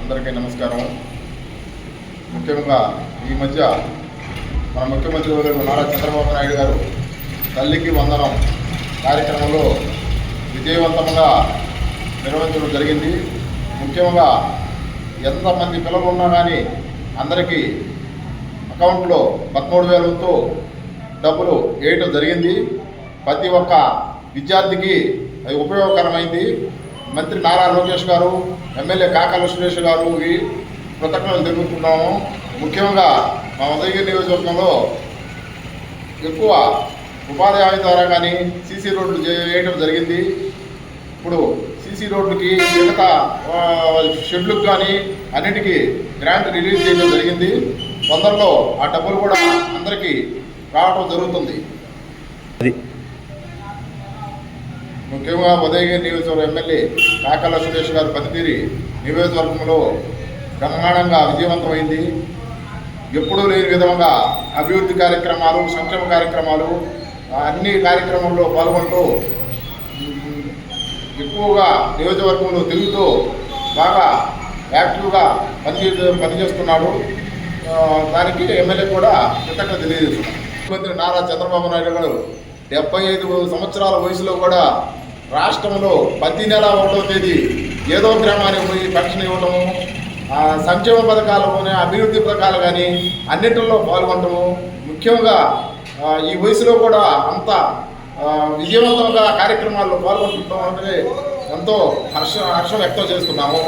అందరికీ నమస్కారం. ముఖ్యంగా ఈ మధ్య మన ముఖ్యమంత్రి వర్యులు నారా చంద్రబాబు నాయుడు గారు తల్లికి వందనం కార్యక్రమంలో విజయవంతంగా నిర్వహించడం జరిగింది. ముఖ్యంగా ఎంతమంది పిల్లలు ఉన్నా కానీ అందరికీ అకౌంట్లో 13,000తో డబ్బులు వేయటం జరిగింది. ప్రతి ఒక్క విద్యార్థికి అది ఉపయోగకరమైంది. మంత్రి నారా లోకేష్ గారు, ఎమ్మెల్యే కాకాల సురేష్ గారు ఈ కృతజ్ఞతలు తెలుపుతున్నాము. ముఖ్యంగా మా ఉదయగిరి నియోజకవర్గంలో ఎక్కువ ఉపాధి హామీ ద్వారా కానీ సీసీ రోడ్లు వేయడం జరిగింది. ఇప్పుడు సీసీ రోడ్లకి మిగతా షెడ్లకు కానీ అన్నిటికీ గ్రాంట్ రిలీజ్ చేయడం జరిగింది. తొందరలో ఆ డబ్బులు కూడా అందరికీ రావడం జరుగుతుంది. ముఖ్యంగా ఉదయగిరి నియోజకవర్గ ఎమ్మెల్యే కాకాల సురేష్ గారు పనితీరి నియోజకవర్గంలో బ్రహ్మాండంగా విజయవంతమైంది. ఎప్పుడూ లేని విధంగా అభివృద్ధి కార్యక్రమాలు, సంక్షేమ కార్యక్రమాలు అన్ని కార్యక్రమాల్లో పాల్గొంటూ ఎక్కువగా నియోజకవర్గంలో తిరుగుతూ బాగా యాక్టివ్గా పనిచేస్తున్నాడు. దానికి ఎమ్మెల్యే కూడా కృతజ్ఞత తెలియజేస్తున్నాడు. ముఖ్యమంత్రి నారా చంద్రబాబు నాయుడు గారు 75 సంవత్సరాల వయసులో కూడా రాష్ట్రంలో ప్రతి నెల 1వ తేదీ ఏదో గ్రామానికి పోయి పెన్షన్ ఇవ్వటము, సంక్షేమ పథకాలు కానీ అభివృద్ధి పథకాలు కానీ అన్నింటిలో పాల్గొనటము, ముఖ్యంగా ఈ వయసులో కూడా అంత విజయవంతంగా కార్యక్రమాల్లో పాల్గొనడం అంటే ఎంతో హర్షం వ్యక్తం చేస్తున్నాము.